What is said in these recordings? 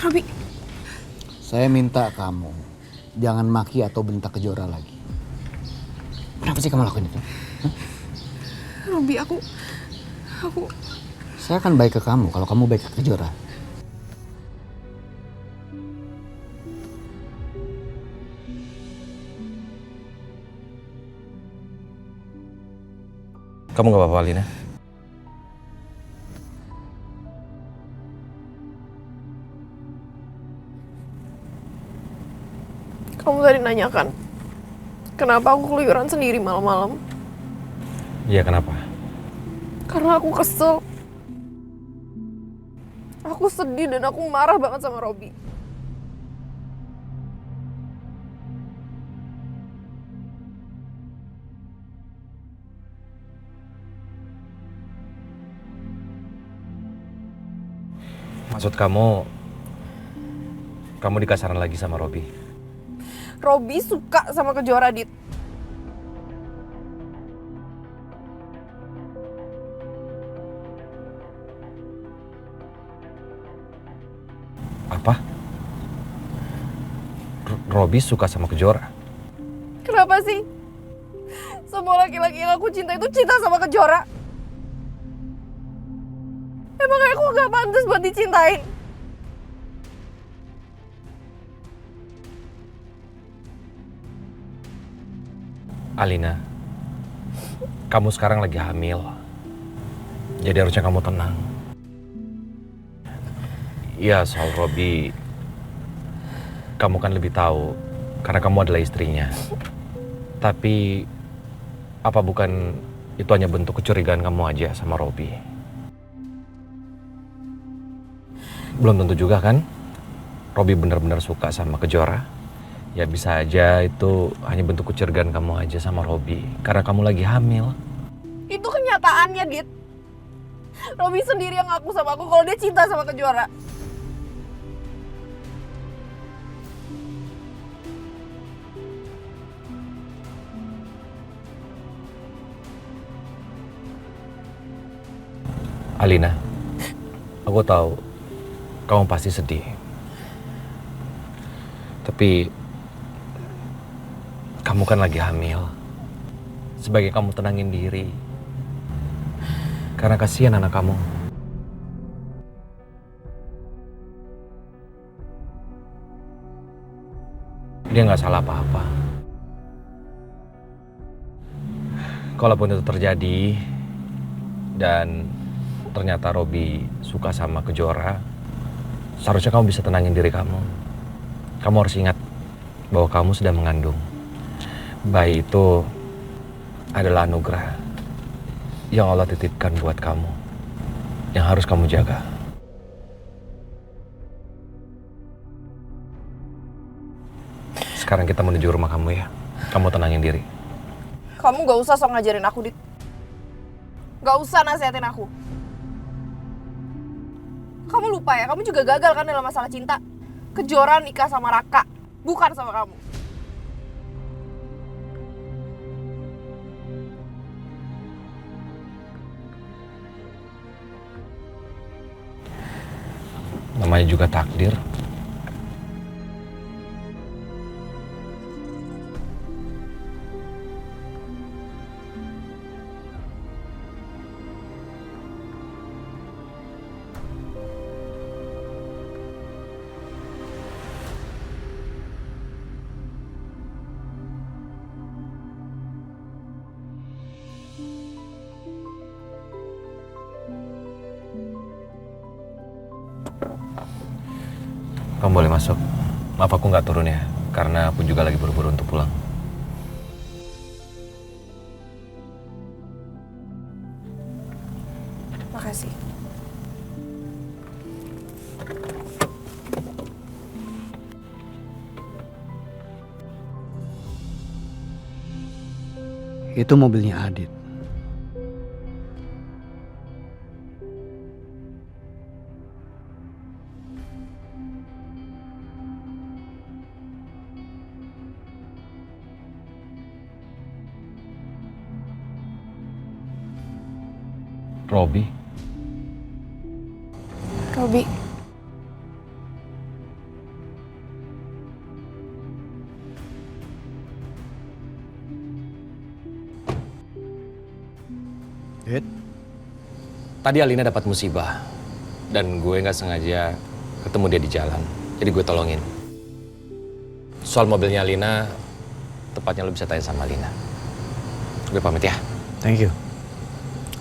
Robi, Saya minta kamu jangan maki atau bentak Kejora lagi. Kenapa sih kamu lakuin itu? Robi, aku... Saya akan baik ke kamu kalau kamu baik ke Kejora. Kamu gak apa-apa, Alina? Kamu tadi nanyakan, kenapa aku keluyuran sendiri malam-malam? Iya, kenapa? Karena aku kesel. Aku sedih dan aku marah banget sama Robi. Maksud kamu dikasaran lagi sama Robi? Robi suka sama Kejora, Dit. Apa? Robi suka sama Kejora? Kenapa sih? Semua laki-laki yang aku cinta itu cinta sama Kejora. Emang aku gak pantas buat dicintain? Alina, kamu sekarang lagi hamil. Jadi harusnya kamu tenang. Iya, soal Robi, kamu kan lebih tahu karena kamu adalah istrinya. Tapi apa bukan itu hanya bentuk kecurigaan kamu aja sama Robi? Belum tentu juga kan Robi benar-benar suka sama Kejora. Ya bisa aja itu hanya bentuk kecurigaan kamu aja sama Robi karena kamu lagi hamil. Itu kenyataannya, Dit. Robi sendiri yang ngaku sama aku kalau dia cinta sama Kejora. Alina, aku tahu kamu pasti sedih. Tapi kamu kan lagi hamil. Sebagai kamu tenangin diri. Karena kasihan anak kamu. Dia nggak salah apa-apa. Kalaupun itu terjadi dan ternyata Robi suka sama Kejora, seharusnya kamu bisa tenangin diri kamu. Kamu harus ingat bahwa kamu sedang mengandung. Bayi itu adalah anugerah yang Allah titipkan buat kamu, yang harus kamu jaga. Sekarang kita menuju rumah kamu ya. Kamu tenangin diri. Kamu gak usah sok ngajarin aku, Dit. Gak usah nasihatin aku. Kamu lupa ya, kamu juga gagal kan dalam masalah cinta. Kejora nikah sama Raka, bukan sama kamu. Namanya juga takdir. Kamu boleh masuk. Maaf aku nggak turun ya, karena aku juga lagi buru-buru untuk pulang. Makasih. Itu mobilnya Adit. Robi, Robi, Dit? Tadi Alina dapat musibah dan gue nggak sengaja ketemu dia di jalan. Jadi gue tolongin. Soal mobilnya Alina, tepatnya lo bisa tanya sama Alina. Gue pamit ya. Thank you.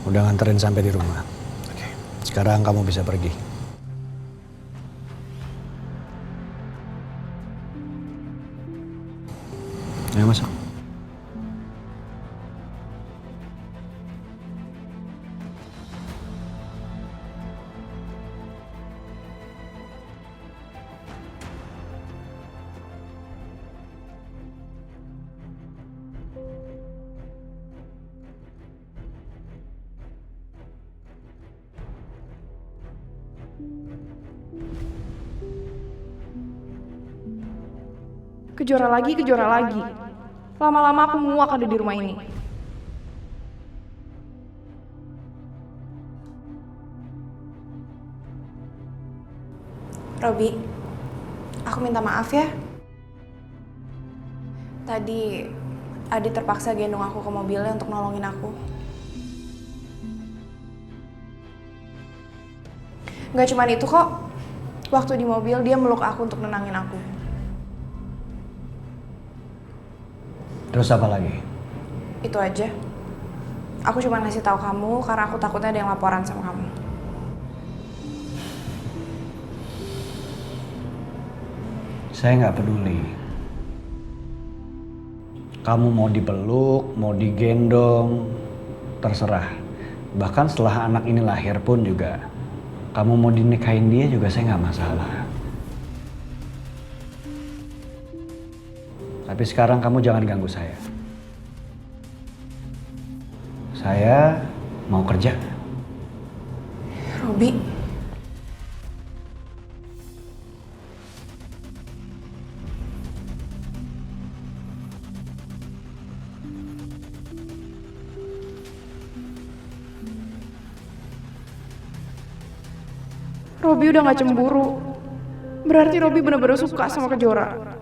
Udah nganterin sampai di rumah. Oke. Sekarang kamu bisa pergi. Ayo masuk. Kejora lagi, kejora lagi. Lama-lama aku muak ada di rumah ini. Robi, aku minta maaf ya. Tadi Adi terpaksa gendong aku ke mobilnya untuk nolongin aku. Gak cuman itu kok. Waktu di mobil dia meluk aku untuk nenangin aku. Terus apa lagi? Itu aja. Aku cuma ngasih tahu kamu karena aku takutnya ada yang laporan sama kamu. Saya nggak peduli. Kamu mau dipeluk, mau digendong, terserah. Bahkan setelah anak ini lahir pun juga, kamu mau dinikahin dia juga saya nggak masalah. Tapi sekarang kamu jangan ganggu saya. Saya mau kerja. Robi. Robi udah gak cemburu. Berarti Robi benar-benar suka sama Kejora.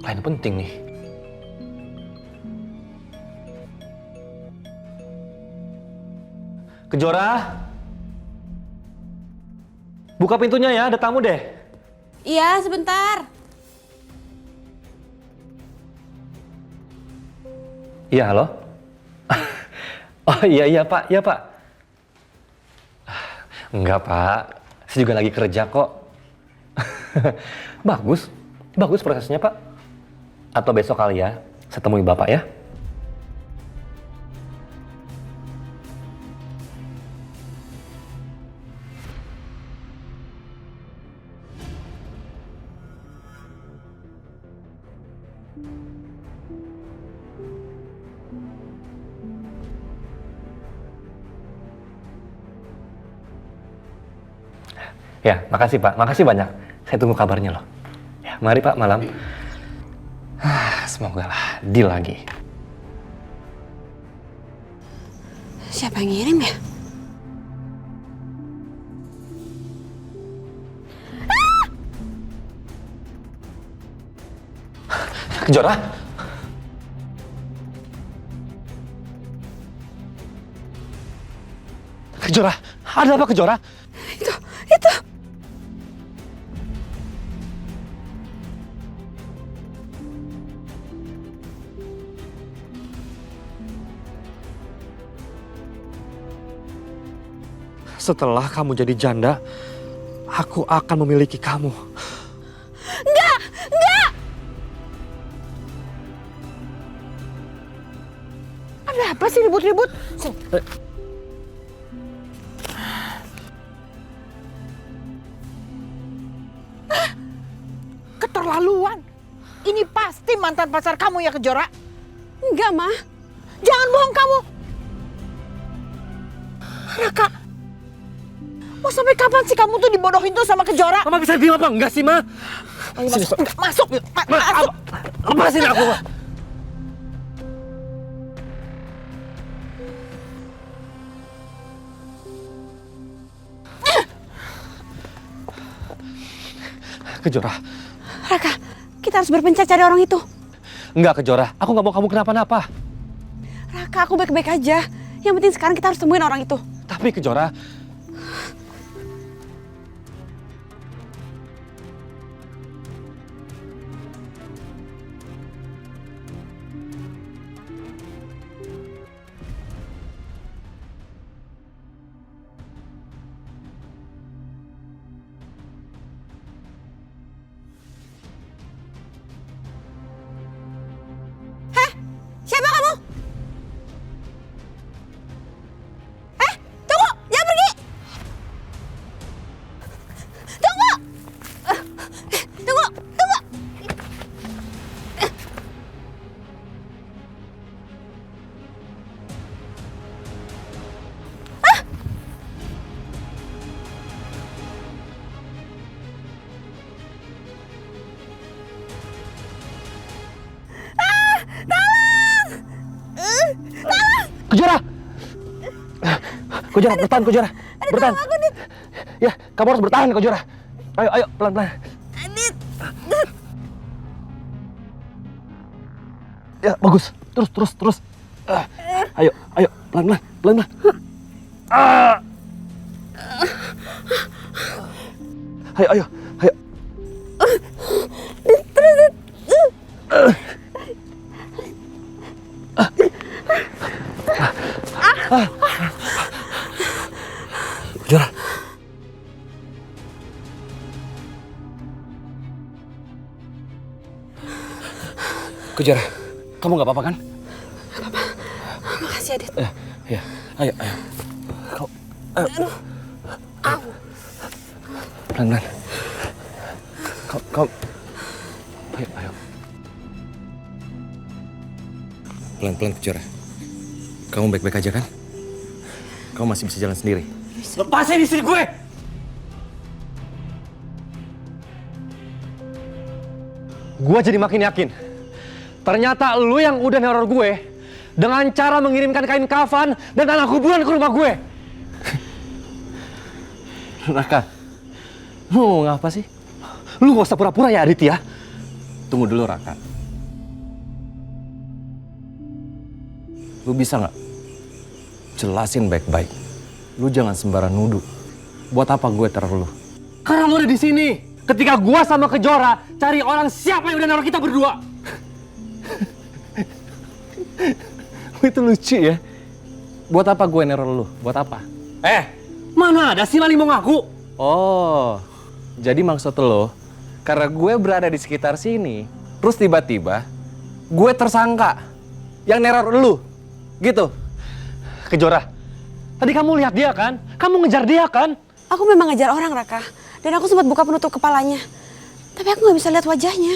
Klien penting nih. Kejora, buka pintunya ya, ada tamu deh. Iya, sebentar. Iya, halo? Oh iya Pak, iya Pak. Enggak Pak, saya juga lagi kerja kok. Bagus prosesnya Pak. Atau besok kali ya, saya temui Bapak ya. Ya, makasih Pak, makasih banyak. Saya tunggu kabarnya loh. Ya, mari Pak, malam. Semoga lah, deal lagi. Siapa yang ngirim ya? Kejora? Kejora? Ada apa Kejora? Itu. Setelah kamu jadi janda, aku akan memiliki kamu. Apa sih ribut-ribut? Keterlaluan. Ini pasti mantan pacar kamu ya, Kejora? Enggak, Ma. Jangan bohong kamu. Raka, mau sampai kapan sih kamu tuh dibodohin tuh sama Kejora? Mama bisa diam apa enggak sih, Ma? Ayo masuk. Enggak, masuk. Ma, Masuk. lepasin aku, Ma. Kejora. Raka, kita harus berpencar cari orang itu. Enggak, Kejora. Aku nggak mau kamu kenapa-napa. Raka, aku baik-baik aja. Yang penting sekarang kita harus temuin orang itu. Tapi Kejora, Siapa kamu? Tunggu! Jangan pergi! Tunggu! Tunggu! Tunggu! Kejora! Kejora, bertahan, Kejora. Bertahan. Ya, kamu harus bertahan, Kejora. Ayo, ayo, pelan-pelan. Ya, bagus. Terus. Ayo, pelan-pelan, pelan-pelan. Ayo. Kejora. Kejora, kamu nggak apa-apa kan? Makasih, Adit. Ya, ayo. Kau, ayo. Pelan-pelan. Kau. Ayo. Pelan-pelan, Kejora. Kamu baik-baik aja kan? Kamu masih bisa jalan sendiri. Lepasin istri gue! Gue jadi makin yakin. Ternyata lu yang udah neror gue dengan cara mengirimkan kain kafan dan tanah kuburan ke rumah gue. Raka, lu mau ngapa sih? Lu gak usah pura-pura ya, Aditya. Tunggu dulu, Raka. Lu bisa nggak jelasin baik-baik? Lu jangan sembarang nuduh. Buat apa gue teror lu? Karena lu udah di sini. Ketika gue sama Kejora cari orang siapa yang udah naruh kita berdua. Itu lucu ya. Buat apa gue neror lu? Buat apa? Mana ada sih Lali mau ngaku? Oh, jadi maksud lo karena gue berada di sekitar sini, terus tiba-tiba gue tersangka yang neror lu, gitu? Kejora, tadi kamu lihat dia kan? Kamu ngejar dia kan? Aku memang ngejar orang, Raka. Dan aku sempat buka penutup kepalanya. Tapi aku nggak bisa lihat wajahnya.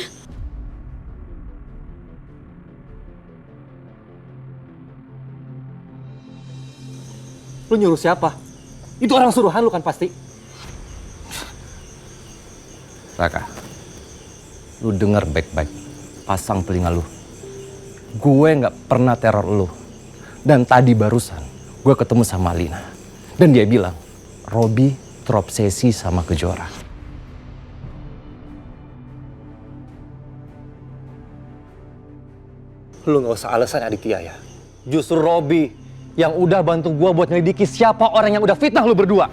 Lu nyuruh siapa? Itu orang suruhan lu kan pasti? Raka, lu denger baik-baik. Pasang telinga lu. Gue nggak pernah teror lu. Dan tadi barusan gue ketemu sama Lina. Dan dia bilang, Robi terobsesi sama Kejora. Lu nggak usah alasan Aditya ya. Justru Robi yang udah bantu gue buat nyelidiki siapa orang yang udah fitnah lu berdua.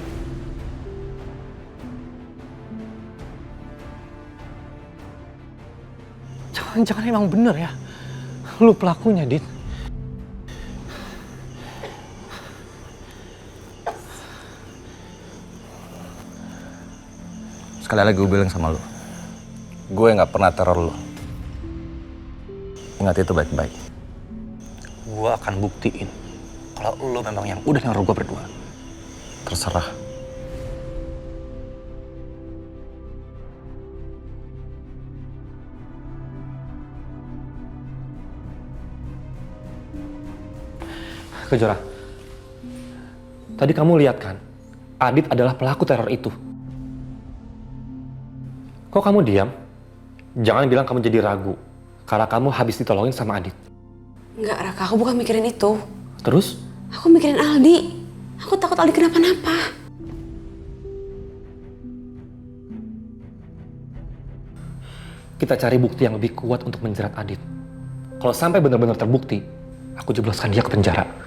Jangan-jangan emang bener ya. Lu pelakunya, Dit. Sekali lagi gue bilang sama lu. Gue nggak pernah teror lu. Ingat itu baik-baik. gue akan buktiin kalau lo memang yang udah naruh gue berdua. Terserah. Kejora, tadi kamu lihat kan, Adit adalah pelaku teror itu. Kok kamu diam? Jangan bilang kamu jadi ragu, karena kamu habis ditolongin sama Adit. Enggak, Raka, aku bukan mikirin itu. Terus? Aku mikirin Aldi. Aku takut Aldi kenapa-napa. Kita cari bukti yang lebih kuat untuk menjerat Adit. Kalau sampai benar-benar terbukti, aku jebloskan dia ke penjara.